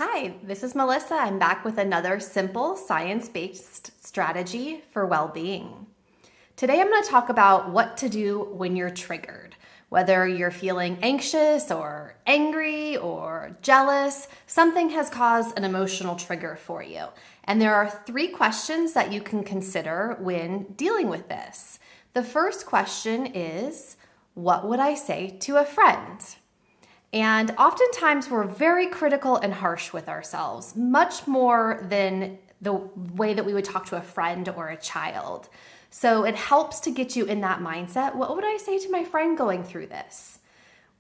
Hi, this is Melissa. I'm back with another simple science-based strategy for well-being. Today I'm going to talk about what to do when you're triggered. Whether you're feeling anxious or angry or jealous, something has caused an emotional trigger for you. And there are 3 questions that you can consider when dealing with this. The first question is, what would I say to a friend? And oftentimes we're very critical and harsh with ourselves, much more than the way that we would talk to a friend or a child. So it helps to get you in that mindset. What would I say to my friend going through this?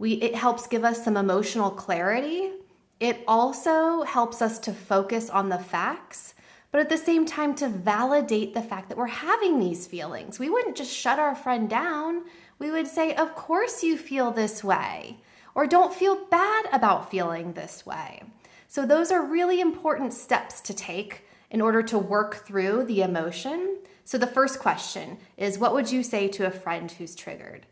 It helps give us some emotional clarity. It also helps us to focus on the facts, but at the same time to validate the fact that we're having these feelings. We wouldn't just shut our friend down. We would say, of course you feel this way. Or don't feel bad about feeling this way. So those are really important steps to take in order to work through the emotion. So the first question is, what would you say to a friend who's triggered?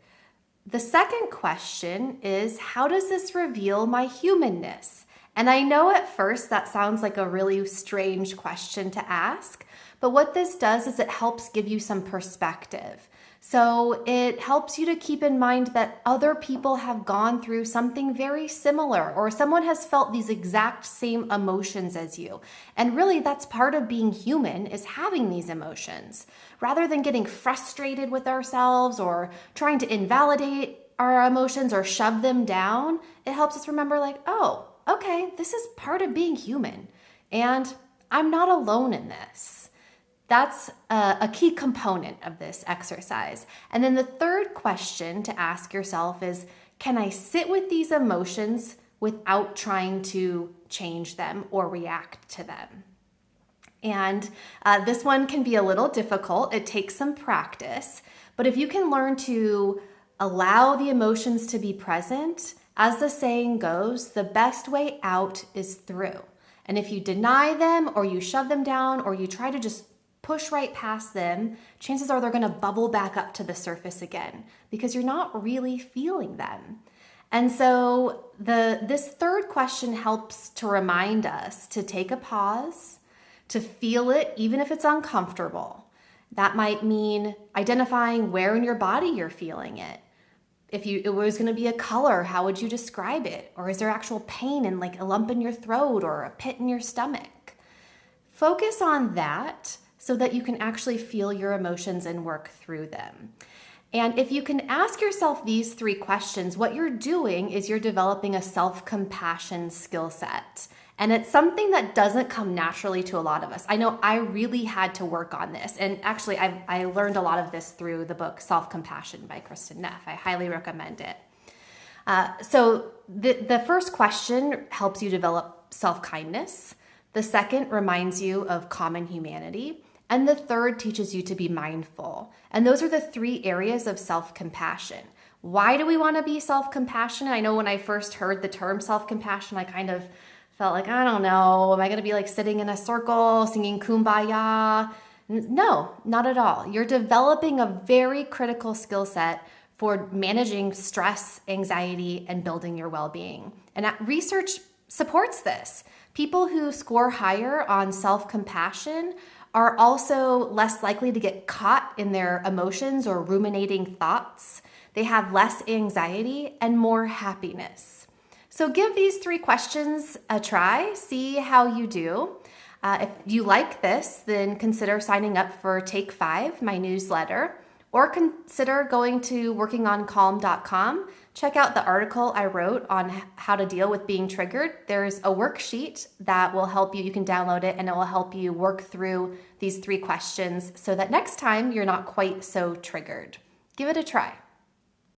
The second question is, how does this reveal my humanness? And I know at first that sounds like a really strange question to ask, but what this does is it helps give you some perspective. So it helps you to keep in mind that other people have gone through something very similar, or someone has felt these exact same emotions as you. And really that's part of being human, is having these emotions. Rather than getting frustrated with ourselves or trying to invalidate our emotions or shove them down, it helps us remember like, oh, okay, this is part of being human and I'm not alone in this. That's a key component of this exercise. And then the third question to ask yourself is, can I sit with these emotions without trying to change them or react to them? And this one can be a little difficult. It takes some practice. But if you can learn to allow the emotions to be present, as the saying goes, the best way out is through. And if you deny them or you shove them down or you try to just push right past them, chances are they're going to bubble back up to the surface again because you're not really feeling them. And so this third question helps to remind us to take a pause, to feel it even if it's uncomfortable. That might mean identifying where in your body you're feeling it. If it was going to be a color, how would you describe it? Or is there actual pain and like a lump in your throat or a pit in your stomach? Focus on that so that you can actually feel your emotions and work through them. And if you can ask yourself these 3 questions, what you're doing is you're developing a self-compassion skill set. And it's something that doesn't come naturally to a lot of us. I know I really had to work on this. And actually, I learned a lot of this through the book Self-Compassion by Kristen Neff. I highly recommend it. So the first question helps you develop self-kindness. The second reminds you of common humanity. And the third teaches you to be mindful. And those are the 3 areas of self-compassion. Why do we want to be self-compassionate? I know when I first heard the term self-compassion, I kind of felt like, I don't know, am I going to be like sitting in a circle singing Kumbaya? No, not at all. You're developing a very critical skill set for managing stress, anxiety, and building your well-being. And research supports this. People who score higher on self-compassion are also less likely to get caught in their emotions or ruminating thoughts. They have less anxiety and more happiness. So give these 3 questions a try, see how you do. If you like this, then consider signing up for Take 5, my newsletter, or consider going to workingoncalm.com. Check out the article I wrote on how to deal with being triggered. There's a worksheet that will help you. You can download it and it will help you work through these 3 questions so that next time you're not quite so triggered. Give it a try.